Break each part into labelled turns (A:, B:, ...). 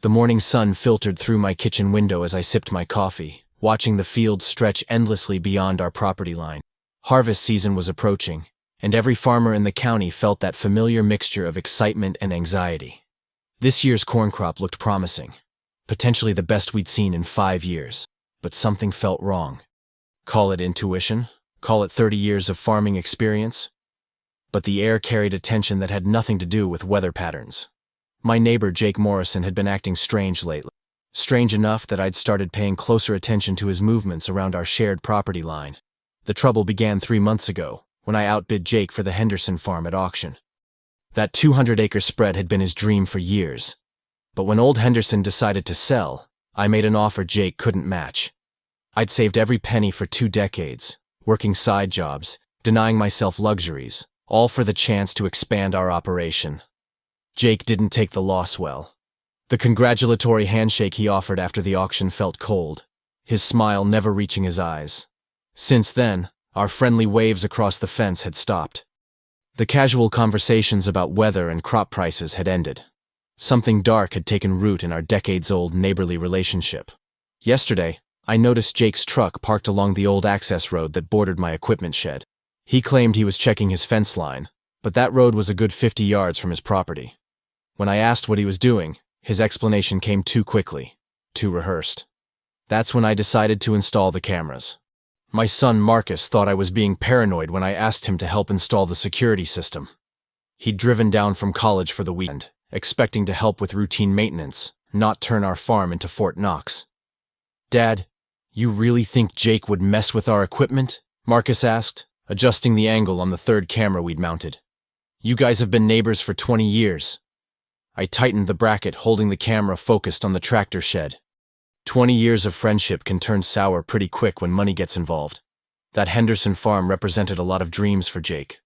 A: The morning sun filtered through my kitchen window as I sipped my coffee, watching the fields stretch endlessly beyond our property line. Harvest season was approaching, and every farmer in the county felt that familiar mixture of excitement and anxiety. This year's corn crop looked promising, potentially the best we'd seen in 5 years, but something felt wrong. Call it intuition, call it 30 years of farming experience, but the air carried a tension that had nothing to do with weather patterns. My neighbor Jake Morrison had been acting strange lately. Strange enough that I'd started paying closer attention to his movements around our shared property line. The trouble began 3 months ago, when I outbid Jake for the Henderson farm at auction. That 200-acre spread had been his dream for years. But when old Henderson decided to sell, I made an offer Jake couldn't match. I'd saved every penny for 2 decades, working side jobs, denying myself luxuries, all for the chance to expand our operation. Jake didn't take the loss well. The congratulatory handshake he offered after the auction felt cold, his smile never reaching his eyes. Since then, our friendly waves across the fence had stopped. The casual conversations about weather and crop prices had ended. Something dark had taken root in our decades-old neighborly relationship. Yesterday, I noticed Jake's truck parked along the old access road that bordered my equipment shed. He claimed he was checking his fence line, but that road was a good 50 yards from his property. When I asked what he was doing, his explanation came too quickly, too rehearsed. That's when I decided to install the cameras. My son Marcus thought I was being paranoid when I asked him to help install the security system. He'd driven down from college for the weekend, expecting to help with routine maintenance, not turn our farm into Fort Knox. "Dad, you really think Jake would mess with our equipment?" Marcus asked, adjusting the angle on the third camera we'd mounted. "You guys have been neighbors for 20 years. I tightened the bracket, holding the camera focused on the tractor shed. 20 years of friendship can turn sour pretty quick when money gets involved. That Henderson farm represented a lot of dreams for Jake.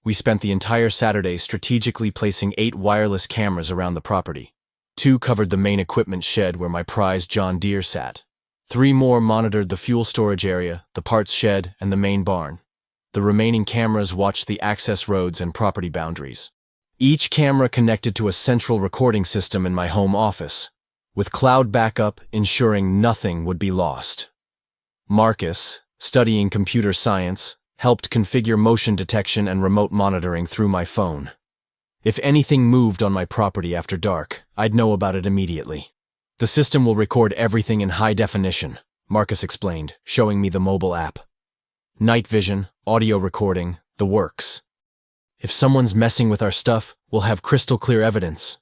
A: We spent the entire Saturday strategically placing 8 wireless cameras around the property. 2 covered the main equipment shed where my prized John Deere sat. 3 more monitored the fuel storage area, the parts shed, and the main barn. The remaining cameras watched the access roads and property boundaries. Each camera connected to a central recording system in my home office, with cloud backup ensuring nothing would be lost. Marcus, studying computer science, helped configure motion detection and remote monitoring through my phone. If anything moved on my property after dark, I'd know about it immediately. "The system will record everything in high definition," Marcus explained, showing me the mobile app. "Night vision, audio recording, the works. If someone's messing with our stuff, we'll have crystal clear evidence."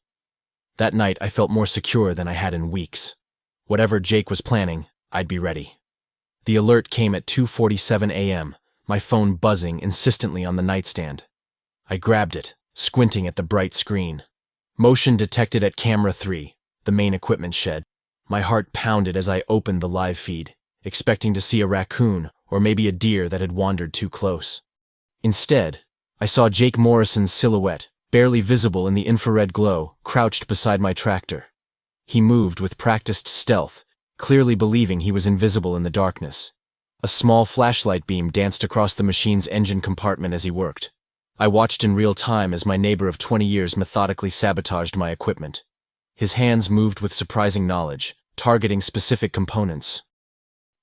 A: That night I felt more secure than I had in weeks. Whatever Jake was planning, I'd be ready. The alert came at 2:47 a.m., my phone buzzing insistently on the nightstand. I grabbed it, squinting at the bright screen. Motion detected at camera 3, the main equipment shed. My heart pounded as I opened the live feed, expecting to see a raccoon or maybe a deer that had wandered too close. Instead, I saw Jake Morrison's silhouette, barely visible in the infrared glow, crouched beside my tractor. He moved with practiced stealth, clearly believing he was invisible in the darkness. A small flashlight beam danced across the machine's engine compartment as he worked. I watched in real time as my neighbor of 20 years methodically sabotaged my equipment. His hands moved with surprising knowledge, targeting specific components.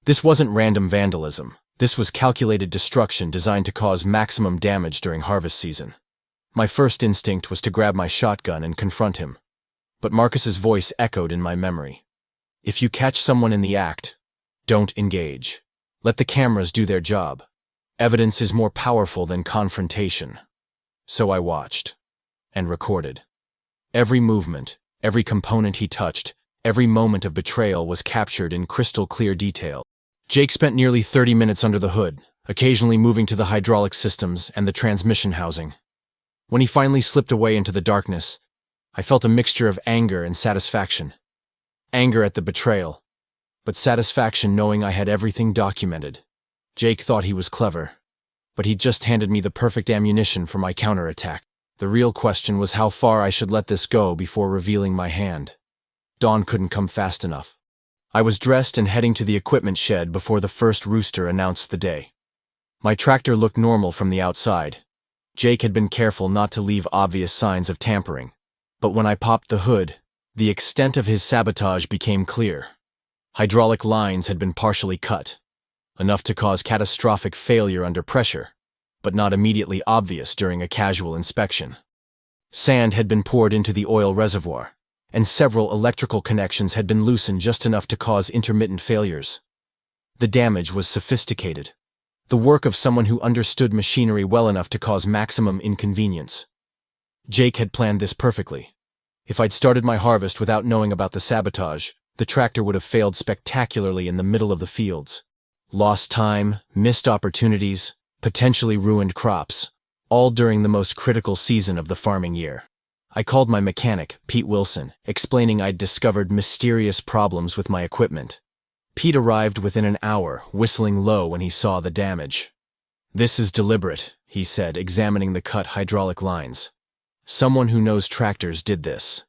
A: This wasn't random vandalism. This was calculated destruction designed to cause maximum damage during harvest season. My first instinct was to grab my shotgun and confront him. But Marcus's voice echoed in my memory. "If you catch someone in the act, don't engage. Let the cameras do their job. Evidence is more powerful than confrontation." So I watched and recorded. Every movement, every component he touched, every moment of betrayal was captured in crystal clear detail. Jake spent nearly 30 minutes under the hood, occasionally moving to the hydraulic systems and the transmission housing. When he finally slipped away into the darkness, I felt a mixture of anger and satisfaction. Anger at the betrayal, but satisfaction knowing I had everything documented. Jake thought he was clever, but he just handed me the perfect ammunition for my counterattack. The real question was how far I should let this go before revealing my hand. Dawn couldn't come fast enough. I was dressed and heading to the equipment shed before the first rooster announced the day. My tractor looked normal from the outside. Jake had been careful not to leave obvious signs of tampering. But when I popped the hood, The extent of his sabotage became clear. Hydraulic lines had been partially cut, enough to cause catastrophic failure under pressure, but not immediately obvious during a casual inspection. Sand had been poured into the oil reservoir, and several electrical connections had been loosened just enough to cause intermittent failures. The damage was sophisticated, the work of someone who understood machinery well enough to cause maximum inconvenience. Jake had planned this perfectly. If I'd started my harvest without knowing about the sabotage, the tractor would have failed spectacularly in the middle of the fields. Lost time, missed opportunities, potentially ruined crops, all during the most critical season of the farming year. I called my mechanic, Pete Wilson, explaining I'd discovered mysterious problems with my equipment. Pete arrived within an hour, whistling low when he saw the damage. "This is deliberate," he said, examining the cut hydraulic lines. "Someone who knows tractors did this.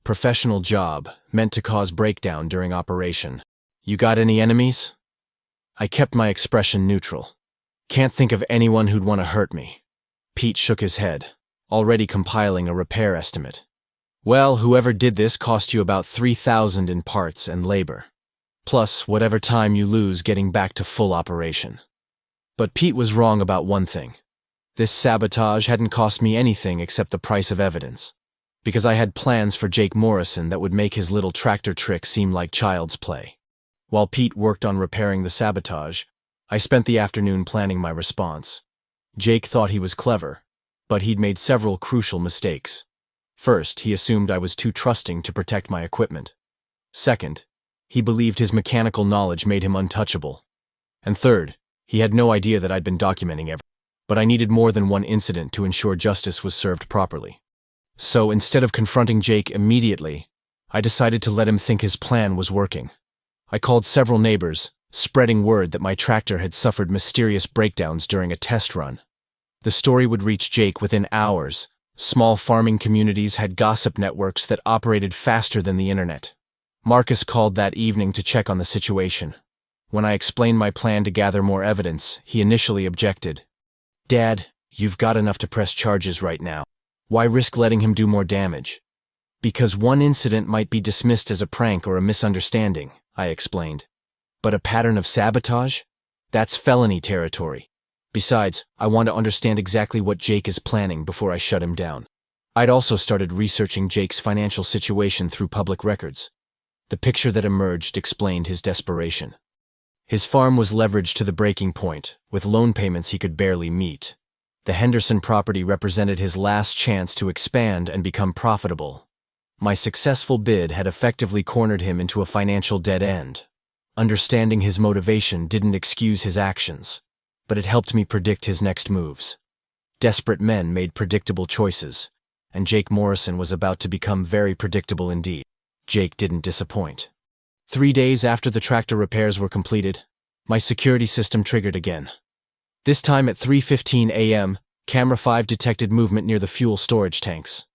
A: Professional job, meant to cause breakdown during operation. You got any enemies?" I kept my expression neutral. "Can't think of anyone who'd want to hurt me." Pete shook his head, already compiling a repair estimate. "Well, whoever did this cost you about $3,000 in parts and labor, plus whatever time you lose getting back to full operation." But Pete was wrong about one thing. This sabotage hadn't cost me anything except the price of evidence, because I had plans for Jake Morrison that would make his little tractor trick seem like child's play. While Pete worked on repairing the sabotage, I spent the afternoon planning my response. Jake thought he was clever, but he'd made several crucial mistakes. First, he assumed I was too trusting to protect my equipment. Second, he believed his mechanical knowledge made him untouchable. And third, he had no idea that I'd been documenting everything. But I needed more than one incident to ensure justice was served properly. So instead of confronting Jake immediately, I decided to let him think his plan was working. I called several neighbors, spreading word that my tractor had suffered mysterious breakdowns during a test run. The story would reach Jake within hours. Small farming communities had gossip networks that operated faster than the internet. Marcus called that evening to check on the situation. When I explained my plan to gather more evidence, he initially objected. "Dad, you've got enough to press charges right now. Why risk letting him do more damage?" "Because one incident might be dismissed as a prank or a misunderstanding," I explained. "But a pattern of sabotage? That's felony territory. Besides, I want to understand exactly what Jake is planning before I shut him down." I'd also started researching Jake's financial situation through public records. The picture that emerged explained his desperation. His farm was leveraged to the breaking point, with loan payments he could barely meet. The Henderson property represented his last chance to expand and become profitable. My successful bid had effectively cornered him into a financial dead end. Understanding his motivation didn't excuse his actions, but it helped me predict his next moves. Desperate men made predictable choices, and Jake Morrison was about to become very predictable indeed. Jake didn't disappoint. 3 days after the tractor repairs were completed, my security system triggered again. This time at 3:15 a.m., Camera 5 detected movement near the fuel storage tanks.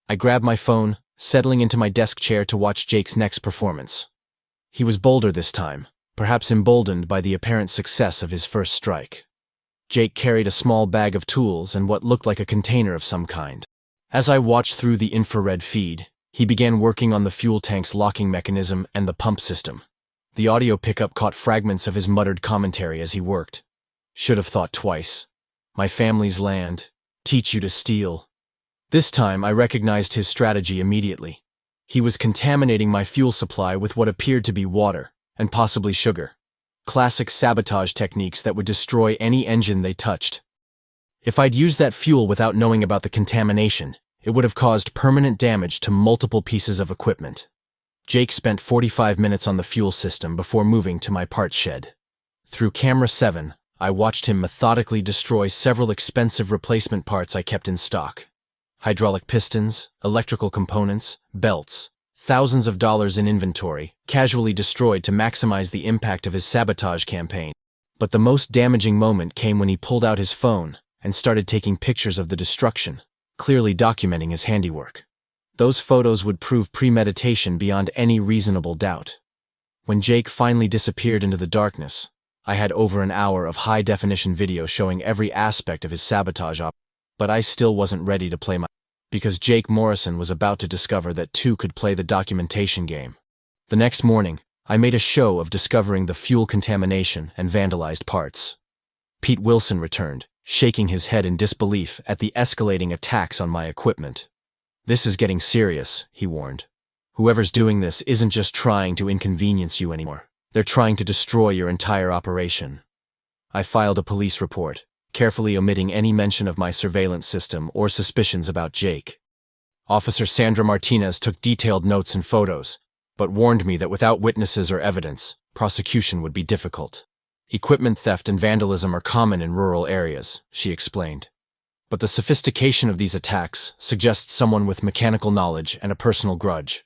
A: I grabbed my phone, settling into my desk chair to watch Jake's next performance. He was bolder this time, perhaps emboldened by the apparent success of his first strike. Jake carried a small bag of tools and what looked like a container of some kind. As I watched through the infrared feed, he began working on the fuel tank's locking mechanism and the pump system. The audio pickup caught fragments of his muttered commentary as he worked. "Should have thought twice. My family's land. Teach you to steal." This time I recognized his strategy immediately. He was contaminating my fuel supply with what appeared to be water, and possibly sugar. Classic sabotage techniques that would destroy any engine they touched. If I'd used that fuel without knowing about the contamination, it would have caused permanent damage to multiple pieces of equipment. Jake spent 45 minutes on the fuel system before moving to my parts shed. Through Camera 7, I watched him methodically destroy several expensive replacement parts I kept in stock. Hydraulic pistons, electrical components, belts, thousands of dollars in inventory, casually destroyed to maximize the impact of his sabotage campaign. But the most damaging moment came when he pulled out his phone and started taking pictures of the destruction, clearly documenting his handiwork. Those photos would prove premeditation beyond any reasonable doubt. When Jake finally disappeared into the darkness, I had over an hour of high-definition video showing every aspect of his sabotage but I still wasn't ready to play my because Jake Morrison was about to discover that two could play the documentation game. The next morning, I made a show of discovering the fuel contamination and vandalized parts. Pete Wilson returned, shaking his head in disbelief at the escalating attacks on my equipment. "This is getting serious," he warned. "Whoever's doing this isn't just trying to inconvenience you anymore. They're trying to destroy your entire operation." I filed a police report, carefully omitting any mention of my surveillance system or suspicions about Jake. Officer Sandra Martinez took detailed notes and photos, but warned me that without witnesses or evidence, prosecution would be difficult. "Equipment theft and vandalism are common in rural areas," she explained. "But the sophistication of these attacks suggests someone with mechanical knowledge and a personal grudge.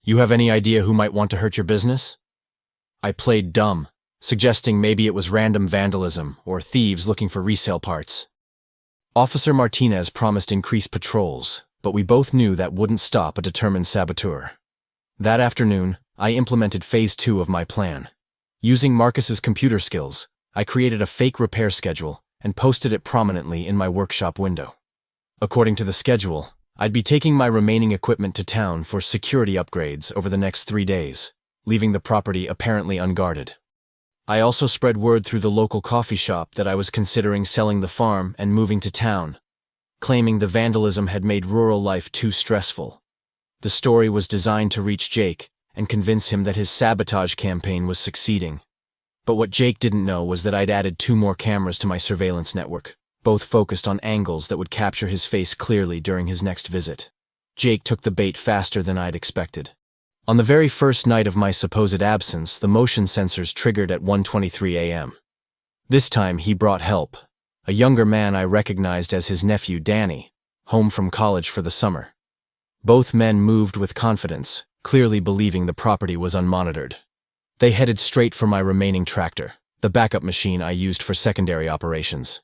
A: You have any idea who might want to hurt your business?" I played dumb, suggesting maybe it was random vandalism or thieves looking for resale parts. Officer Martinez promised increased patrols, but we both knew that wouldn't stop a determined saboteur. That afternoon, I implemented phase 2 of my plan. Using Marcus's computer skills, I created a fake repair schedule and posted it prominently in my workshop window. According to the schedule, I'd be taking my remaining equipment to town for security upgrades over the next 3 days, leaving the property apparently unguarded. I also spread word through the local coffee shop that I was considering selling the farm and moving to town, claiming the vandalism had made rural life too stressful. The story was designed to reach Jake and convince him that his sabotage campaign was succeeding. But what Jake didn't know was that I'd added 2 more cameras to my surveillance network, both focused on angles that would capture his face clearly during his next visit. Jake took the bait faster than I'd expected. On the very first night of my supposed absence, the motion sensors triggered at 1:23 a.m. This time he brought help, a younger man I recognized as his nephew Danny, home from college for the summer. Both men moved with confidence, clearly believing the property was unmonitored. They headed straight for my remaining tractor, the backup machine I used for secondary operations.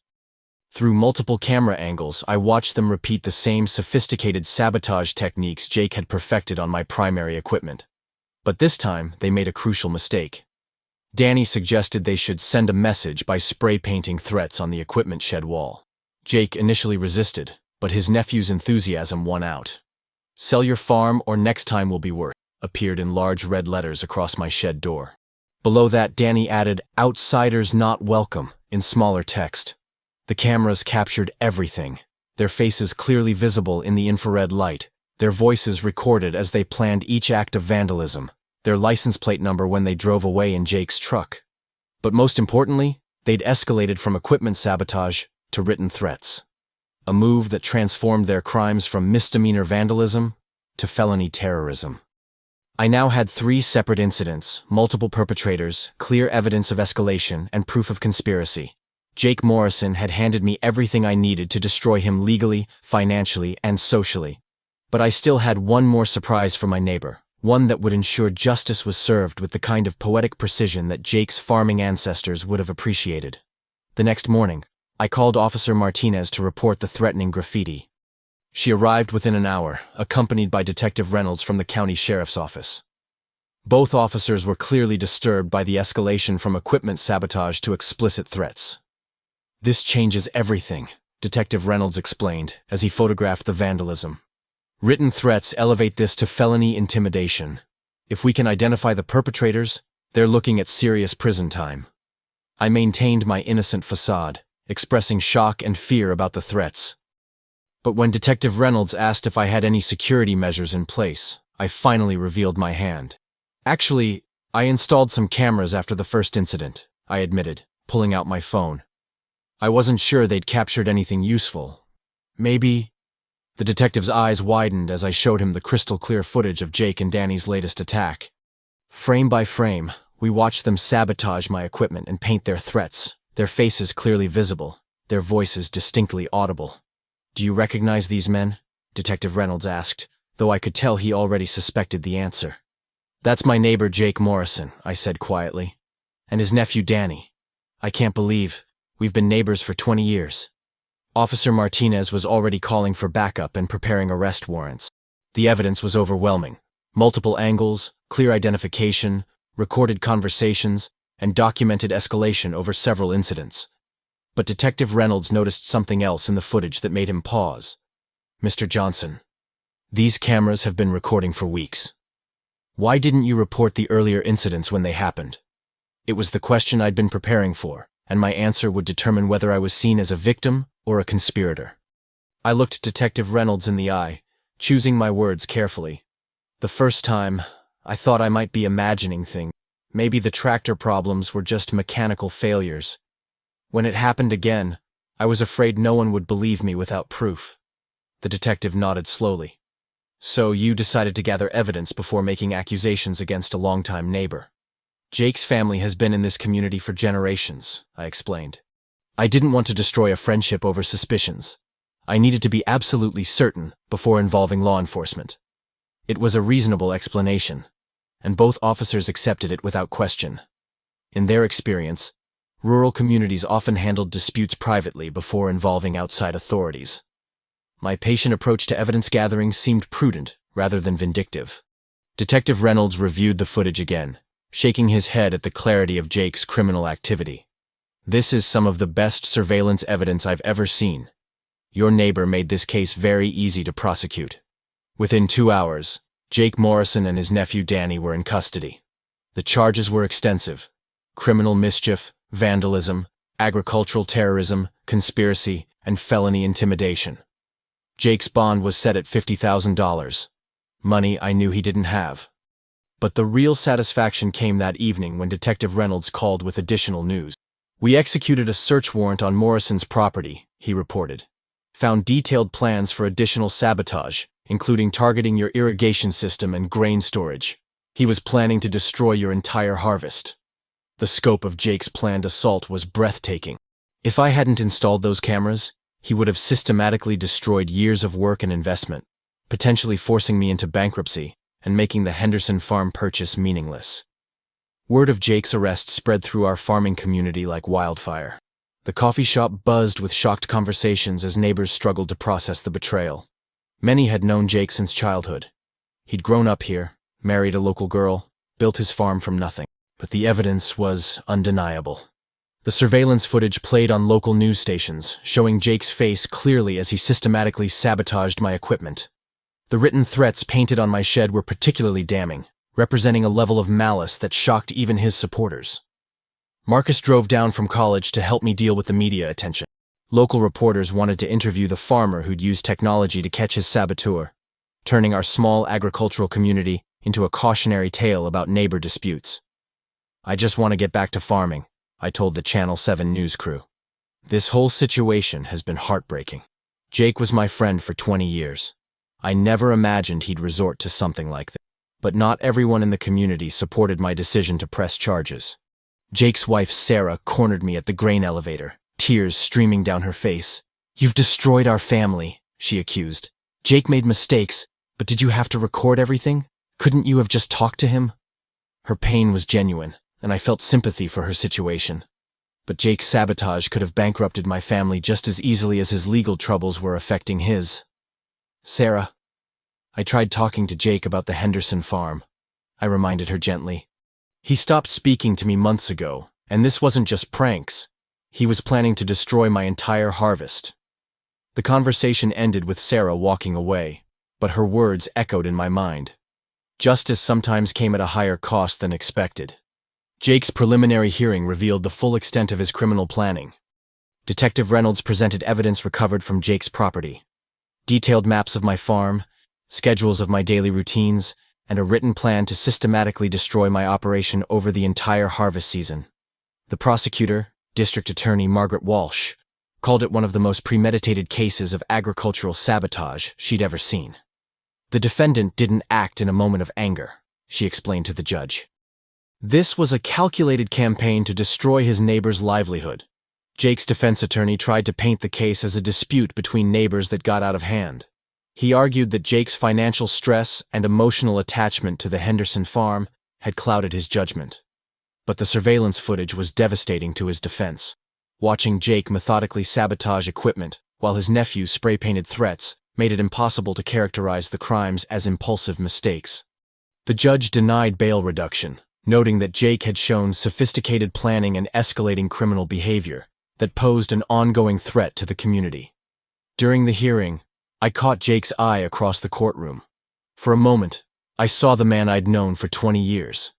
A: Through multiple camera angles, I watched them repeat the same sophisticated sabotage techniques Jake had perfected on my primary equipment. But this time, they made a crucial mistake. Danny suggested they should send a message by spray painting threats on the equipment shed wall. Jake initially resisted, but his nephew's enthusiasm won out. "Sell your farm or next time will be worse," appeared in large red letters across my shed door. Below that, Danny added, "Outsiders not welcome," in smaller text. The cameras captured everything, their faces clearly visible in the infrared light, their voices recorded as they planned each act of vandalism, their license plate number when they drove away in Jake's truck. But most importantly, they'd escalated from equipment sabotage to written threats. A move that transformed their crimes from misdemeanor vandalism to felony terrorism. I now had 3 separate incidents, multiple perpetrators, clear evidence of escalation, and proof of conspiracy. Jake Morrison had handed me everything I needed to destroy him legally, financially, and socially. But I still had one more surprise for my neighbor, one that would ensure justice was served with the kind of poetic precision that Jake's farming ancestors would have appreciated. The next morning, I called Officer Martinez to report the threatening graffiti. She arrived within an hour, accompanied by Detective Reynolds from the county sheriff's office. Both officers were clearly disturbed by the escalation from equipment sabotage to explicit threats. "This changes everything," Detective Reynolds explained as he photographed the vandalism. "Written threats elevate this to felony intimidation. If we can identify the perpetrators, they're looking at serious prison time." I maintained my innocent facade, expressing shock and fear about the threats. But when Detective Reynolds asked if I had any security measures in place, I finally revealed my hand. "Actually, I installed some cameras after the first incident," I admitted, pulling out my phone. "I wasn't sure they'd captured anything useful. Maybe—" The detective's eyes widened as I showed him the crystal-clear footage of Jake and Danny's latest attack. Frame by frame, we watched them sabotage my equipment and paint their threats, their faces clearly visible, their voices distinctly audible. "Do you recognize these men?" Detective Reynolds asked, though I could tell he already suspected the answer. "That's my neighbor Jake Morrison," I said quietly, "and his nephew Danny. I can't believe we've been neighbors for 20 years. Officer Martinez was already calling for backup and preparing arrest warrants. The evidence was overwhelming. Multiple angles, clear identification, recorded conversations, and documented escalation over several incidents. But Detective Reynolds noticed something else in the footage that made him pause. Mr. Johnson, these cameras have been recording for weeks. Why didn't you report the earlier incidents when they happened? It was the question I'd been preparing for, and my answer would determine whether I was seen as a victim or a conspirator. I looked Detective Reynolds in the eye, choosing my words carefully. The first time, I thought I might be imagining things. Maybe the tractor problems were just mechanical failures. When it happened again, I was afraid no one would believe me without proof. The detective nodded slowly. So you decided to gather evidence before making accusations against a longtime neighbor. Jake's family has been in this community for generations, I explained. I didn't want to destroy a friendship over suspicions. I needed to be absolutely certain before involving law enforcement. It was a reasonable explanation, and both officers accepted it without question. In their experience, rural communities often handled disputes privately before involving outside authorities. My patient approach to evidence gathering seemed prudent rather than vindictive. Detective Reynolds reviewed the footage again, shaking his head at the clarity of Jake's criminal activity. This is some of the best surveillance evidence I've ever seen. Your neighbor made this case very easy to prosecute. Within 2 hours, Jake Morrison and his nephew Danny were in custody. The charges were extensive: criminal mischief, vandalism, agricultural terrorism, conspiracy, and felony intimidation. Jake's bond was set at $50,000, money I knew he didn't have. But the real satisfaction came that evening when Detective Reynolds called with additional news. We executed a search warrant on Morrison's property, he reported. Found detailed plans for additional sabotage, including targeting your irrigation system and grain storage. He was planning to destroy your entire harvest. The scope of Jake's planned assault was breathtaking. If I hadn't installed those cameras, he would have systematically destroyed years of work and investment, potentially forcing me into bankruptcy and making the Henderson farm purchase meaningless. Word of Jake's arrest spread through our farming community like wildfire. The coffee shop buzzed with shocked conversations as neighbors struggled to process the betrayal. Many had known Jake since childhood. He'd grown up here, married a local girl, built his farm from nothing. But the evidence was undeniable. The surveillance footage played on local news stations, showing Jake's face clearly as he systematically sabotaged my equipment. The written threats painted on my shed were particularly damning, representing a level of malice that shocked even his supporters. Marcus drove down from college to help me deal with the media attention. Local reporters wanted to interview the farmer who'd used technology to catch his saboteur, turning our small agricultural community into a cautionary tale about neighbor disputes. I just want to get back to farming, I told the Channel 7 news crew. This whole situation has been heartbreaking. Jake was my friend for 20 years. I never imagined he'd resort to something like this. But not everyone in the community supported my decision to press charges. Jake's wife Sarah cornered me at the grain elevator, tears streaming down her face. "You've destroyed our family," she accused. "Jake made mistakes, but did you have to record everything? Couldn't you have just talked to him?" Her pain was genuine, and I felt sympathy for her situation. But Jake's sabotage could have bankrupted my family just as easily as his legal troubles were affecting his. "Sarah, I tried talking to Jake about the Henderson farm," I reminded her gently. "He stopped speaking to me months ago, and this wasn't just pranks. He was planning to destroy my entire harvest." The conversation ended with Sarah walking away, but her words echoed in my mind. Justice sometimes came at a higher cost than expected. Jake's preliminary hearing revealed the full extent of his criminal planning. Detective Reynolds presented evidence recovered from Jake's property: detailed maps of my farm, schedules of my daily routines, and a written plan to systematically destroy my operation over the entire harvest season. The prosecutor, District Attorney Margaret Walsh, called it one of the most premeditated cases of agricultural sabotage she'd ever seen. "The defendant didn't act in a moment of anger," she explained to the judge. "This was a calculated campaign to destroy his neighbor's livelihood." Jake's defense attorney tried to paint the case as a dispute between neighbors that got out of hand. He argued that Jake's financial stress and emotional attachment to the Henderson farm had clouded his judgment. But the surveillance footage was devastating to his defense. Watching Jake methodically sabotage equipment while his nephew spray-painted threats made it impossible to characterize the crimes as impulsive mistakes. The judge denied bail reduction, noting that Jake had shown sophisticated planning and escalating criminal behavior that posed an ongoing threat to the community. During the hearing, I caught Jake's eye across the courtroom. For a moment, I saw the man I'd known for 20 years.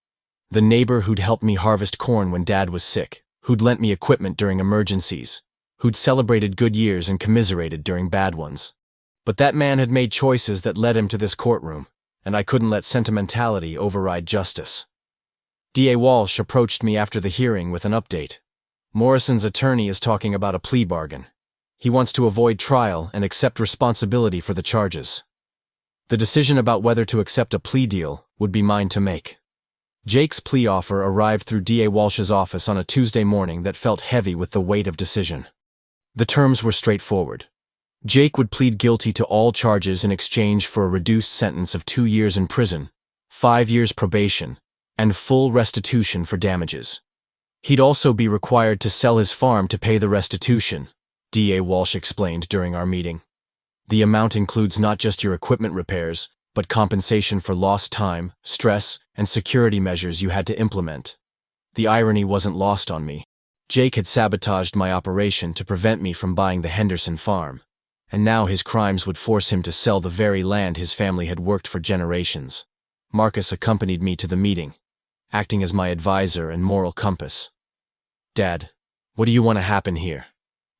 A: The neighbor who'd helped me harvest corn when Dad was sick, who'd lent me equipment during emergencies, who'd celebrated good years and commiserated during bad ones. But that man had made choices that led him to this courtroom, and I couldn't let sentimentality override justice. D.A. Walsh approached me after the hearing with an update. Morrison's attorney is talking about a plea bargain. He wants to avoid trial and accept responsibility for the charges. The decision about whether to accept a plea deal would be mine to make. Jake's plea offer arrived through D.A. Walsh's office on a Tuesday morning that felt heavy with the weight of decision. The terms were straightforward. Jake would plead guilty to all charges in exchange for a reduced sentence of 2 years in prison, 5 years probation, and full restitution for damages. He'd also be required to sell his farm to pay the restitution, D.A. Walsh explained during our meeting. The amount includes not just your equipment repairs, but compensation for lost time, stress, and security measures you had to implement. The irony wasn't lost on me. Jake had sabotaged my operation to prevent me from buying the Henderson farm, and now his crimes would force him to sell the very land his family had worked for generations. Marcus accompanied me to the meeting, acting as my advisor and moral compass. Dad, what do you want to happen here?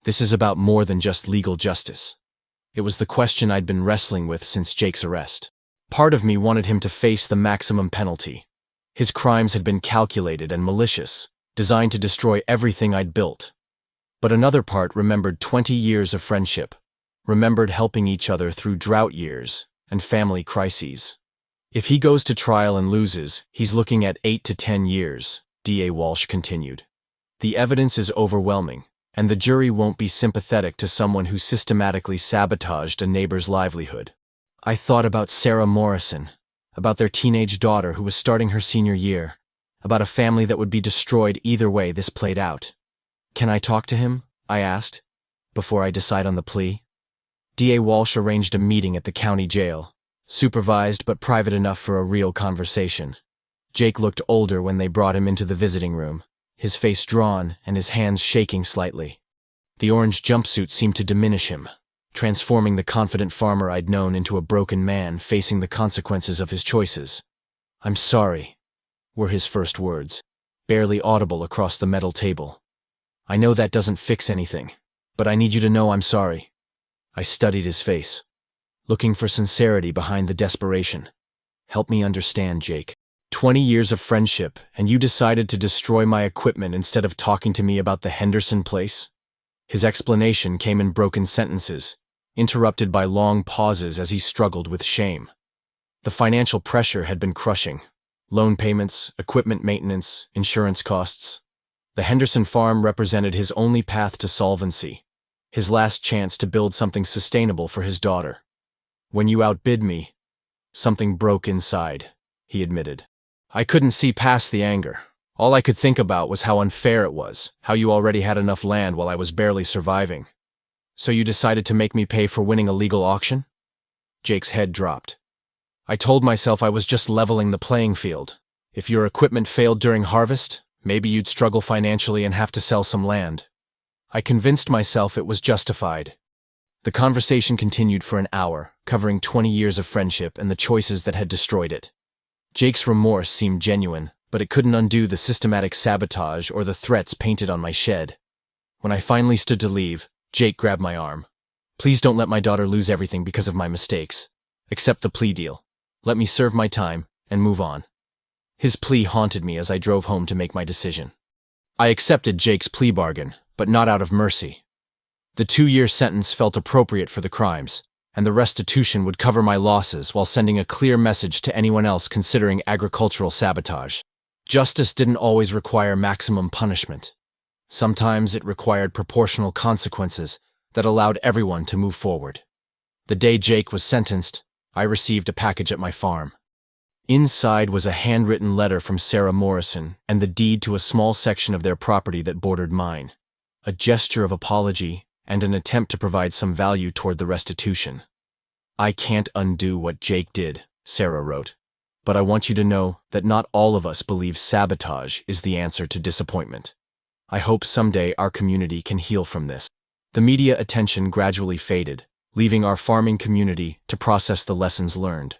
A: This is about more than just legal justice. It was the question I'd been wrestling with since Jake's arrest. Part of me wanted him to face the maximum penalty. His crimes had been calculated and malicious, designed to destroy everything I'd built. But another part remembered 20 years of friendship, remembered helping each other through drought years and family crises. If he goes to trial and loses, he's looking at 8 to 10 years, D.A. Walsh continued. The evidence is overwhelming, and the jury won't be sympathetic to someone who systematically sabotaged a neighbor's livelihood. I thought about Sarah Morrison, about their teenage daughter who was starting her senior year, about a family that would be destroyed either way this played out. Can I talk to him? I asked, before I decide on the plea. D.A. Walsh arranged a meeting at the county jail, supervised but private enough for a real conversation. Jake looked older when they brought him into the visiting room, his face drawn and his hands shaking slightly. The orange jumpsuit seemed to diminish him, transforming the confident farmer I'd known into a broken man facing the consequences of his choices. "I'm sorry," were his first words, barely audible across the metal table. "I know that doesn't fix anything, but I need you to know I'm sorry." I studied his face, looking for sincerity behind the desperation. "Help me understand, Jake. 20 years of friendship, and you decided to destroy my equipment instead of talking to me about the Henderson place?" His explanation came in broken sentences, interrupted by long pauses as he struggled with shame. The financial pressure had been crushing. Loan payments, equipment maintenance, insurance costs. The Henderson farm represented his only path to solvency, his last chance to build something sustainable for his daughter. "When you outbid me, something broke inside," he admitted. "I couldn't see past the anger. All I could think about was how unfair it was, how you already had enough land while I was barely surviving. So you decided to make me pay for winning a legal auction?" Jake's head dropped. "I told myself I was just leveling the playing field. If your equipment failed during harvest, maybe you'd struggle financially and have to sell some land. I convinced myself it was justified." The conversation continued for an hour, covering 20 years of friendship and the choices that had destroyed it. Jake's remorse seemed genuine, but it couldn't undo the systematic sabotage or the threats painted on my shed. When I finally stood to leave, Jake grabbed my arm. "Please don't let my daughter lose everything because of my mistakes. Accept the plea deal. Let me serve my time and move on." His plea haunted me as I drove home to make my decision. I accepted Jake's plea bargain, but not out of mercy. The 2-year sentence felt appropriate for the crimes, and the restitution would cover my losses while sending a clear message to anyone else considering agricultural sabotage. Justice didn't always require maximum punishment. Sometimes it required proportional consequences that allowed everyone to move forward. The day Jake was sentenced, I received a package at my farm. Inside was a handwritten letter from Sarah Morrison and the deed to a small section of their property that bordered mine, a gesture of apology and an attempt to provide some value toward the restitution. "I can't undo what Jake did," Sarah wrote, "but I want you to know that not all of us believe sabotage is the answer to disappointment. I hope someday our community can heal from this." The media attention gradually faded, leaving our farming community to process the lessons learned.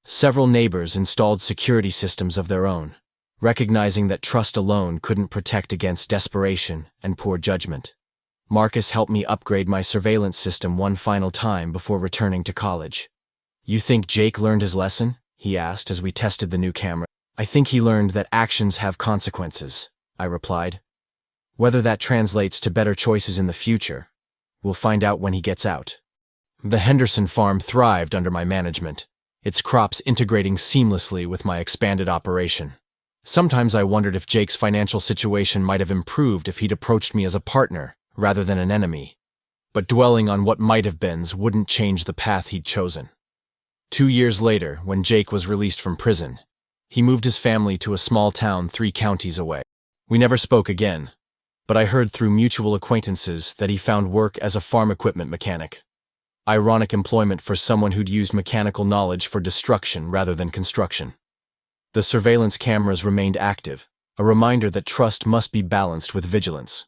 A: Several neighbors installed security systems of their own, recognizing that trust alone couldn't protect against desperation and poor judgment. Marcus helped me upgrade my surveillance system one final time before returning to college. "You think Jake learned his lesson?" he asked as we tested the new camera. "I think he learned that actions have consequences," I replied. "Whether that translates to better choices in the future, we'll find out when he gets out." The Henderson farm thrived under my management, its crops integrating seamlessly with my expanded operation. Sometimes I wondered if Jake's financial situation might have improved if he'd approached me as a partner rather than an enemy. But dwelling on what might have beens wouldn't change the path he'd chosen. 2 years later, when Jake was released from prison, he moved his family to a small town 3 counties away. We never spoke again, but I heard through mutual acquaintances that he found work as a farm equipment mechanic. Ironic employment for someone who'd used mechanical knowledge for destruction rather than construction. The surveillance cameras remained active, a reminder that trust must be balanced with vigilance.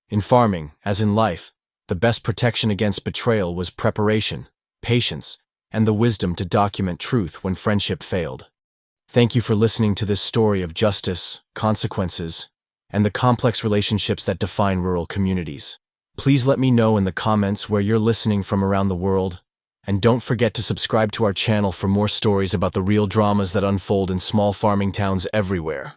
A: In farming, as in life, the best protection against betrayal was preparation, patience, and the wisdom to document truth when friendship failed. Thank you for listening to this story of justice, consequences, and the complex relationships that define rural communities. Please let me know in the comments where you're listening from around the world, and don't forget to subscribe to our channel for more stories about the real dramas that unfold in small farming towns everywhere.